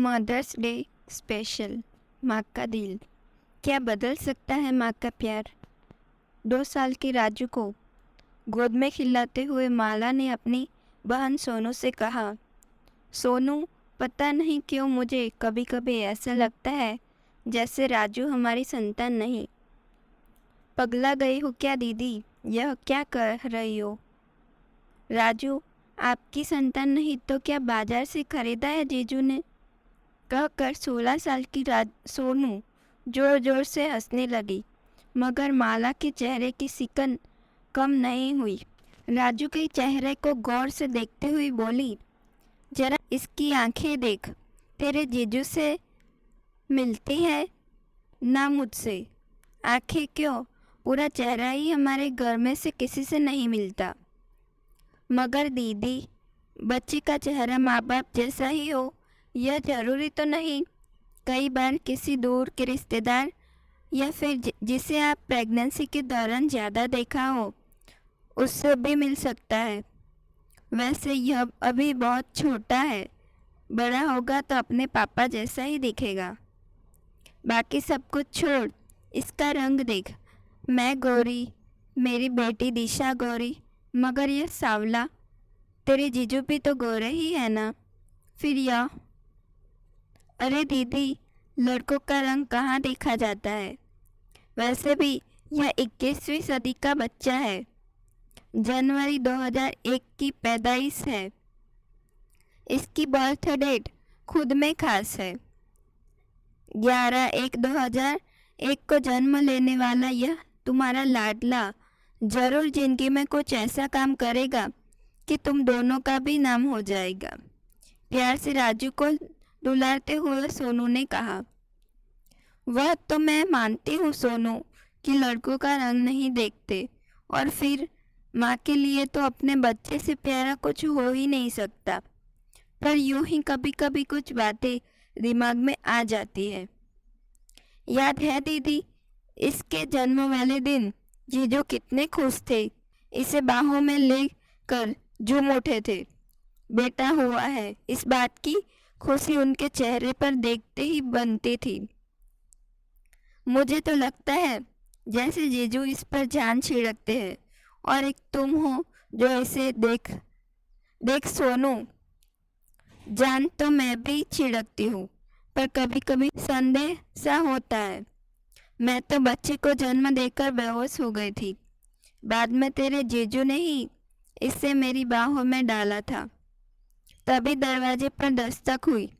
Mother's day special. माँ का दिल क्या बदल सकता है माँ का प्यार। 2 साल की राजू को गोद में खिलाते हुए माला ने अपनी बहन सोनू से कहा, सोनू, पता नहीं क्यों मुझे कभी कभी ऐसा लगता है जैसे राजू हमारी संतान नहीं। पगला गई हो क्या दीदी, यह क्या कह रही हो। राजू आपकी संतान नहीं तो क्या बाजार से खरीदा है जीजू ने, कहकर 16 साल की सोनू जोर जोर से हंसने लगी। मगर माला के चेहरे की सिकन कम नहीं हुई। राजू के चेहरे को गौर से देखते हुए बोली, जरा इसकी आंखें देख, तेरे जीजू से मिलती है ना मुझसे। आंखें क्यों, पूरा चेहरा ही हमारे घर में से किसी से नहीं मिलता। मगर दीदी, बच्ची का चेहरा माँ बाप जैसा ही हो यह जरूरी तो नहीं। कई बार किसी दूर के रिश्तेदार या फिर जिसे आप प्रेगनेंसी के दौरान ज़्यादा देखा हो उससे भी मिल सकता है। वैसे यह अभी बहुत छोटा है, बड़ा होगा तो अपने पापा जैसा ही दिखेगा। बाकी सब कुछ छोड़, इसका रंग देख। मैं गोरी, मेरी बेटी दिशा गोरी, मगर यह सांवला। तेरे जीजू भी तो गोरे ही है ना। फिर यह, अरे दीदी, लड़कों का रंग कहाँ देखा जाता है। वैसे भी यह 21वीं सदी का बच्चा है। जनवरी 2001 की पैदाइश है। इसकी बर्थ डेट खुद में खास है। 11/1/2001 को जन्म लेने वाला यह तुम्हारा लाडला जरूर जिंदगी में कुछ ऐसा काम करेगा कि तुम दोनों का भी नाम हो जाएगा। प्यार से राजू को दुलारते हुए सोनू ने कहा। वह तो मैं मानती हूँ सोनू कि लड़कों का रंग नहीं देखते, और फिर माँ के लिए तो अपने बच्चे से प्यारा कुछ हो ही नहीं सकता। पर यूं ही कभी कभी कुछ बातें दिमाग में आ जाती है। याद है दीदी, इसके जन्म वाले दिन जीजू कितने खुश थे, इसे बाहों में लेकर झूम उठे थे। बेटा हुआ है, इस बात की खुशी उनके चेहरे पर देखते ही बनती थी। मुझे तो लगता है जैसे जीजू इस पर जान छिड़कते हैं, और एक तुम हो जो इसे देख सोनू, जान तो मैं भी छिड़कती हूँ, पर कभी कभी संदेह सा होता है। मैं तो बच्चे को जन्म देकर बेहोश हो गई थी। बाद में तेरे जीजू ने ही इसे मेरी बाहों में डाला था। तभी दरवाजे पर दस्तक हुई।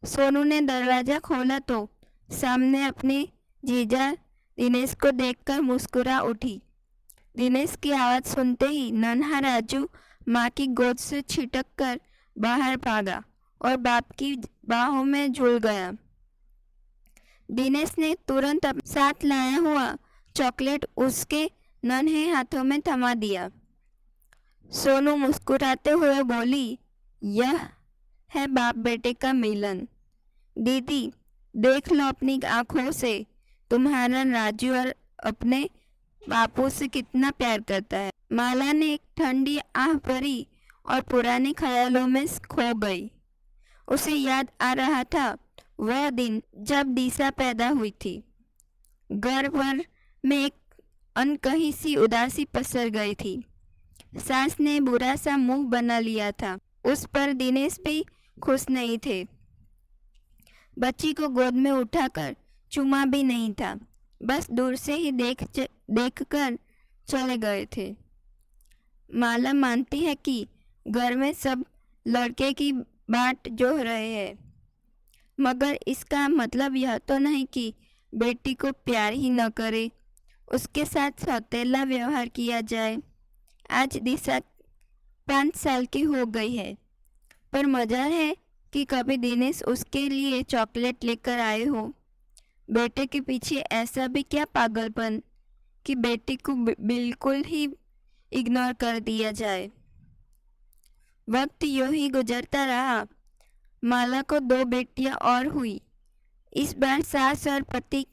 सोनू ने दरवाजा खोला तो सामने अपने जीजा दिनेश को देखकर मुस्कुरा उठी। दिनेश की आवाज़ सुनते ही नन्हा राजू माँ की गोद से छिटक कर बाहर भागा और बाप की बाहों में झूल गया। दिनेश ने तुरंत साथ लाया हुआ चॉकलेट उसके नन्हे हाथों में थमा दिया। सोनू मुस्कुराते हुए बोली, यह है बाप बेटे का मिलन। दीदी, देख लो अपनी आंखों से, तुम्हारा राजू और अपने बापू से कितना प्यार करता है। माला ने एक ठंडी आह भरी और पुराने ख्यालों में खो गई। उसे याद आ रहा था वह दिन जब दिशा पैदा हुई थी। घर भर में एक अनकही सी उदासी पसर गई थी। सास ने बुरा सा मुंह बना लिया था। उस पर दिनेश भी खुश नहीं थे। बच्ची को गोद में उठाकर चूमा भी नहीं था, बस दूर से ही देख कर चले गए थे। माला मानती है कि घर में सब लड़के की बाट जोह रहे हैं, मगर इसका मतलब यह तो नहीं कि बेटी को प्यार ही न करे, उसके साथ सौतेला व्यवहार किया जाए। आज दिशा 5 साल की हो गई है, पर मजा है कि कभी दिनेश उसके लिए चॉकलेट लेकर आए हो। बेटे के पीछे ऐसा भी क्या पागलपन कि बेटी को बिल्कुल ही इग्नोर कर दिया जाए। वक्त यूं ही गुजरता रहा। माला को 2 बेटियां और हुई। इस बार सास और पति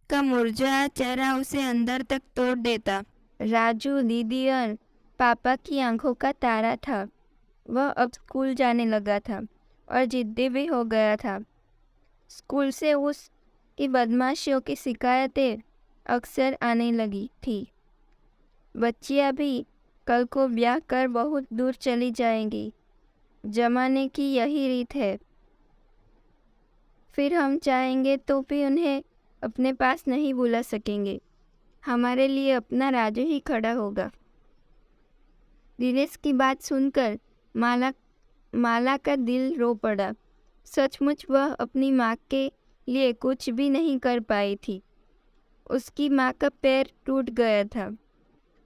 का मुरझाया चेहरा उसे अंदर तक तोड़ देता। राजू दीदी और पापा की आंखों का तारा था। वह अब स्कूल जाने लगा था और जिद्दी भी हो गया था। स्कूल से उसकी बदमाशियों की शिकायतें अक्सर आने लगी थी। बच्चियां भी कल को ब्याह कर बहुत दूर चली जाएंगी। जमाने की यही रीत है। फिर हम चाहेंगे तो भी उन्हें अपने पास नहीं बुला सकेंगे। हमारे लिए अपना राजू ही खड़ा होगा। दिनेश की बात सुनकर माला का दिल रो पड़ा। सचमुच वह अपनी माँ के लिए कुछ भी नहीं कर पाई थी। उसकी माँ का पैर टूट गया था।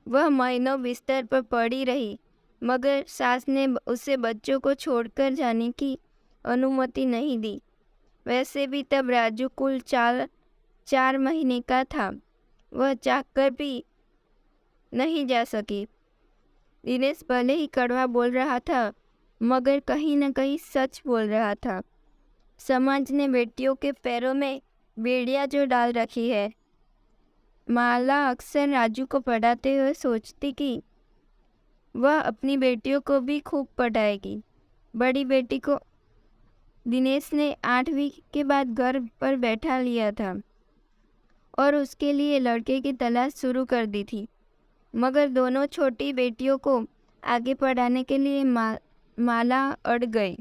वह महीनों बिस्तर पर पड़ी रही, मगर सास ने उसे बच्चों को छोड़कर जाने की अनुमति नहीं दी। वैसे भी तब राजू कुल 4 महीने का था। वह चाहकर भी नहीं जा सकी। दिनेश भले ही कड़वा बोल रहा था, मगर कहीं न कहीं सच बोल रहा था। समाज ने बेटियों के पैरों में बेड़ियां जो डाल रखी है। माला अक्सर राजू को पढ़ाते हुए सोचती कि वह अपनी बेटियों को भी खूब पढ़ाएगी। बड़ी बेटी को दिनेश ने 8वीं के बाद घर पर बैठा लिया था और उसके लिए लड़के की तलाश शुरू कर दी थी, मगर दोनों छोटी बेटियों को आगे पढ़ाने के लिए माला अड़ गई।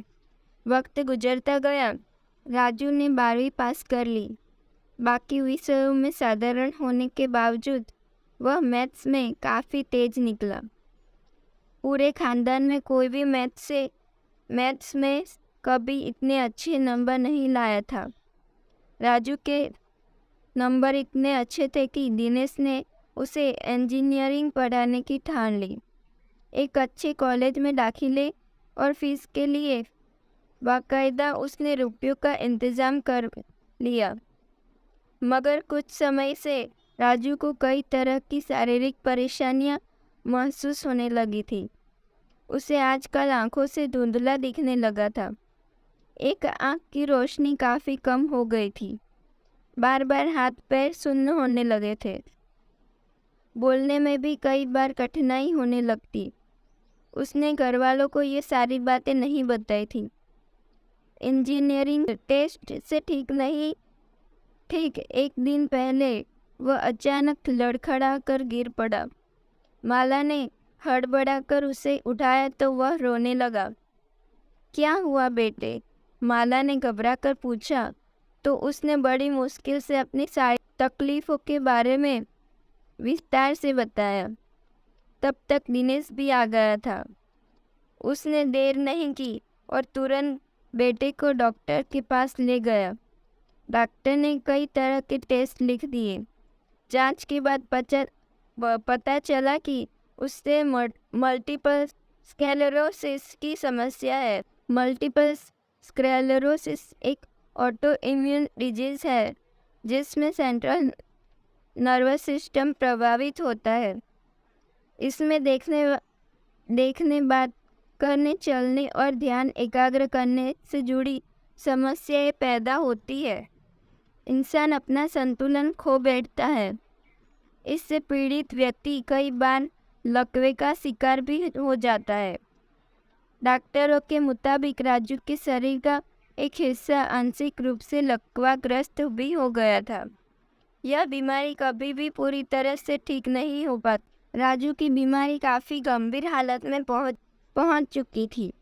वक्त गुजरता गया। राजू ने 12वीं पास कर ली। बाकी विषयों में साधारण होने के बावजूद वह मैथ्स में काफ़ी तेज निकला। पूरे खानदान में कोई भी मैथ्स में कभी इतने अच्छे नंबर नहीं लाया था। राजू के नंबर इतने अच्छे थे कि दिनेश ने उसे इंजीनियरिंग पढ़ाने की ठान ली। एक अच्छे कॉलेज में दाखिले और फीस के लिए बाकायदा उसने रुपयों का इंतज़ाम कर लिया। मगर कुछ समय से राजू को कई तरह की शारीरिक परेशानियां महसूस होने लगी थी। उसे आजकल आंखों से धुंधला दिखने लगा था। एक आंख की रोशनी काफ़ी कम हो गई थी। बार बार हाथ पैर सुन्न होने लगे थे। बोलने में भी कई बार कठिनाई होने लगती। उसने घरवालों को ये सारी बातें नहीं बताई थी। इंजीनियरिंग टेस्ट से ठीक एक दिन पहले वह अचानक लड़खड़ा कर गिर पड़ा। माला ने हड़बड़ाकर उसे उठाया तो वह रोने लगा। क्या हुआ बेटे? माला ने घबराकर पूछा तो उसने बड़ी मुश्किल से अपनी सारी तकलीफ़ों के बारे में विस्तार से बताया। तब तक दिनेश भी आ गया था। उसने देर नहीं की और तुरंत बेटे को डॉक्टर के पास ले गया। डॉक्टर ने कई तरह के टेस्ट लिख दिए। जांच के बाद पता चला कि उससे मल्टीपल स्क्लेरोसिस की समस्या है। मल्टीपल स्क्लेरोसिस एक ऑटो इम्यून डिजीज़ है जिसमें सेंट्रल नर्वस सिस्टम प्रभावित होता है। इसमें देखने, बात करने, चलने और ध्यान एकाग्र करने से जुड़ी समस्याएं पैदा होती है। इंसान अपना संतुलन खो बैठता है। इससे पीड़ित व्यक्ति कई बार लकवे का शिकार भी हो जाता है। डॉक्टरों के मुताबिक राजू के शरीर का एक हिस्सा आंशिक रूप से लकवाग्रस्त भी हो गया था। यह बीमारी कभी भी पूरी तरह से ठीक नहीं हो पाती। राजू की बीमारी काफ़ी गंभीर हालत में पहुंच चुकी थी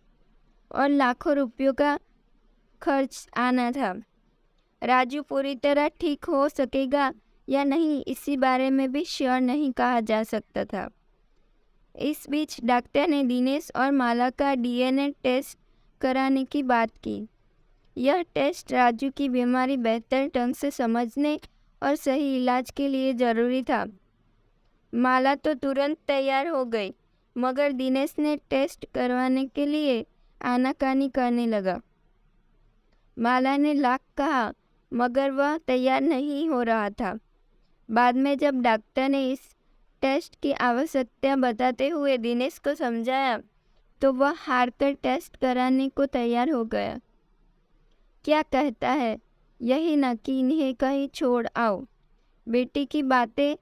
और लाखों रुपयों का खर्च आना था। राजू पूरी तरह ठीक हो सकेगा या नहीं, इसी बारे में भी श्योर नहीं कहा जा सकता था। इस बीच डॉक्टर ने दिनेश और माला का डीएनए टेस्ट कराने की बात की। यह टेस्ट राजू की बीमारी बेहतर ढंग से समझने और सही इलाज के लिए ज़रूरी था। माला तो तुरंत तैयार हो गई, मगर दिनेश ने टेस्ट करवाने के लिए आनाकानी करने लगा। माला ने लाख कहा, मगर वह तैयार नहीं हो रहा था। बाद में जब डॉक्टर ने इस टेस्ट की आवश्यकता बताते हुए दिनेश को समझाया, तो वह हारकर टेस्ट कराने को तैयार हो गया। क्या कहता है? यही न कि इन्हें कहीं छोड़ आओ। बेटी की बातें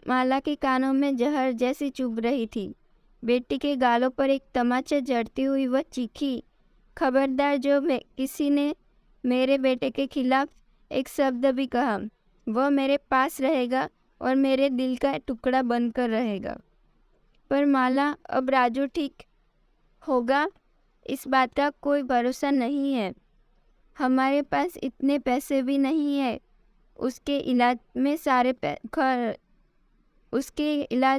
माला के कानों में जहर जैसी चुभ रही थी। बेटी के गालों पर एक तमाचा जड़ती हुई वह चीखी, खबरदार, जो किसी ने मेरे बेटे के खिलाफ एक शब्द भी कहा, वह मेरे पास रहेगा और मेरे दिल का टुकड़ा बनकर रहेगा। पर माला, अब राजू ठीक होगा, इस बात का कोई भरोसा नहीं है। हमारे पास इतने पैसे भी नहीं है। उसके इलाज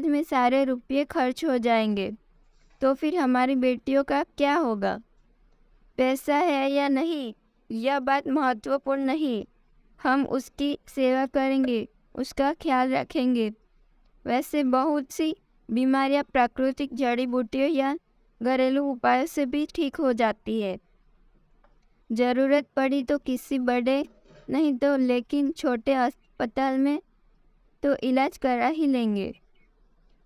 में सारे रुपये खर्च हो जाएंगे, तो फिर हमारी बेटियों का क्या होगा? पैसा है या नहीं, यह बात महत्वपूर्ण नहीं। हम उसकी सेवा करेंगे, उसका ख्याल रखेंगे। वैसे बहुत सी बीमारियां प्राकृतिक जड़ी बूटियों या घरेलू उपायों से भी ठीक हो जाती है। ज़रूरत पड़ी तो किसी बड़े नहीं तो लेकिन छोटे अस्पताल में तो इलाज करा ही लेंगे।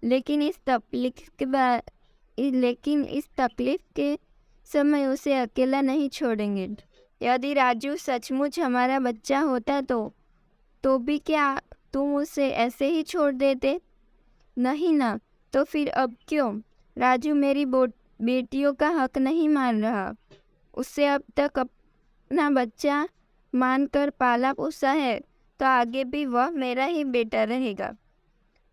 लेकिन इस तकलीफ के समय उसे अकेला नहीं छोड़ेंगे। यदि राजू सचमुच हमारा बच्चा होता तो भी क्या तुम उसे ऐसे ही छोड़ देते? नहीं ना, तो फिर अब क्यों? राजू मेरी बेटियों का हक नहीं मान रहा। उससे अब तक अपना बच्चा मानकर पाला पोसा है, तो आगे भी वह मेरा ही बेटा रहेगा।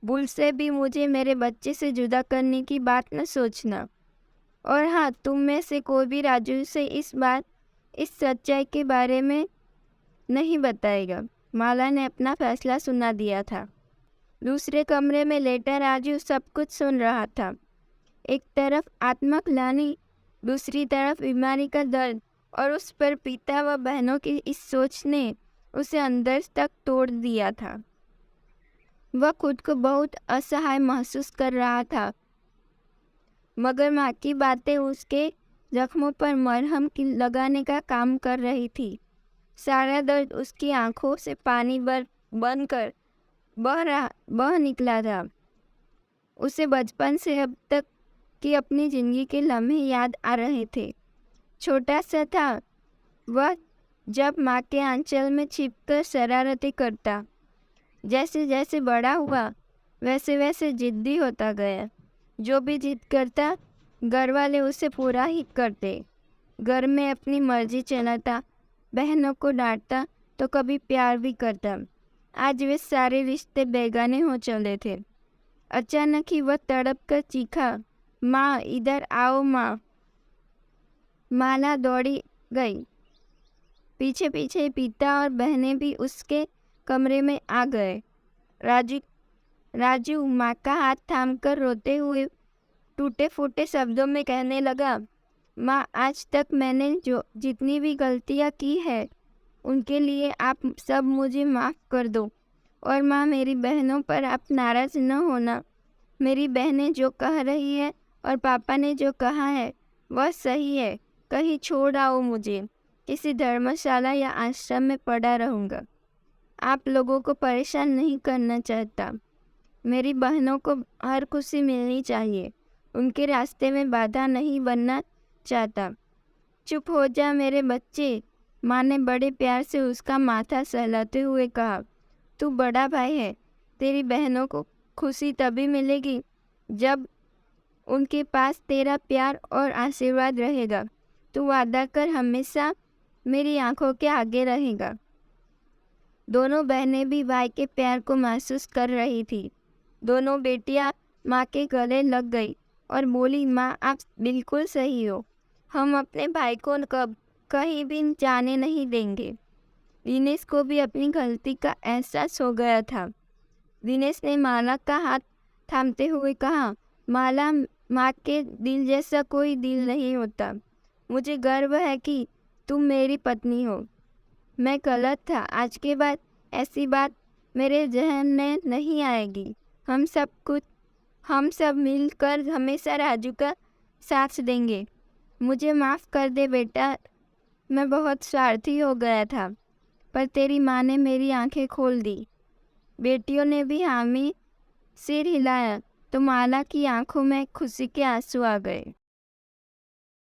भूल से भी मुझे मेरे बच्चे से जुदा करने की बात न सोचना। और हाँ, तुम में से कोई भी राजू से इस सच्चाई के बारे में नहीं बताएगा। माला ने अपना फैसला सुना दिया था। दूसरे कमरे में लेटा राजू सब कुछ सुन रहा था। एक तरफ आत्मग्लानि, दूसरी तरफ बीमारी का दर्द, और उस पर पिता व बहनों की इस सोच ने उसे अंदर तक तोड़ दिया था। वह खुद को बहुत असहाय महसूस कर रहा था, मगर माँ की बातें उसके जख्मों पर मरहम लगाने का काम कर रही थी। सारा दर्द उसकी आंखों से पानी बनकर बह निकला था। उसे बचपन से अब तक की अपनी जिंदगी के लम्हे याद आ रहे थे। छोटा सा था वह जब माँ के आंचल में छिपकर शरारतें करता। जैसे जैसे बड़ा हुआ वैसे वैसे जिद्दी होता गया। जो भी जिद करता, घर वाले उसे पूरा ही करते। घर में अपनी मर्जी चलाता, बहनों को डांटता तो कभी प्यार भी करता। आज वे सारे रिश्ते बेगाने हो चले थे। अचानक ही वह तड़प कर चीखा, माँ इधर आओ माँ। माला दौड़ी गई। पीछे पीछे पिता और बहनें भी उसके कमरे में आ गए। राजू माँ का हाथ थामकर रोते हुए टूटे फूटे शब्दों में कहने लगा, माँ आज तक मैंने जितनी भी गलतियाँ की है उनके लिए आप सब मुझे माफ़ कर दो। और माँ, मेरी बहनों पर आप नाराज़ न होना। मेरी बहनें जो कह रही है और पापा ने जो कहा है वह सही है। कहीं छोड़ आओ मुझे, किसी धर्मशाला या आश्रम में पड़ा रहूँगा। आप लोगों को परेशान नहीं करना चाहता। मेरी बहनों को हर खुशी मिलनी चाहिए, उनके रास्ते में बाधा नहीं बनना चाहता। चुप हो जा मेरे बच्चे, माँ ने बड़े प्यार से उसका माथा सहलाते हुए कहा। तू बड़ा भाई है, तेरी बहनों को खुशी तभी मिलेगी जब उनके पास तेरा प्यार और आशीर्वाद रहेगा। तू वादा कर हमेशा मेरी आंखों के आगे रहेगा। दोनों बहनें भी भाई के प्यार को महसूस कर रही थी। दोनों बेटियां माँ के गले लग गई और बोली, माँ आप बिल्कुल सही हो, हम अपने भाई को कहीं भी जाने नहीं देंगे। दिनेश को भी अपनी गलती का एहसास हो गया था। दिनेश ने माला का हाथ थामते हुए कहा, माला, माँ के दिल जैसा कोई दिल नहीं होता। मुझे गर्व है कि तुम मेरी पत्नी हो। मैं गलत था, आज के बाद ऐसी बात मेरे जहन में नहीं आएगी। हम सब मिलकर हमेशा राजू का साथ देंगे। मुझे माफ़ कर दे बेटा, मैं बहुत स्वार्थी हो गया था, पर तेरी माँ ने मेरी आंखें खोल दी। बेटियों ने भी हामी सिर हिलाया तो माला की आंखों में खुशी के आंसू आ गए।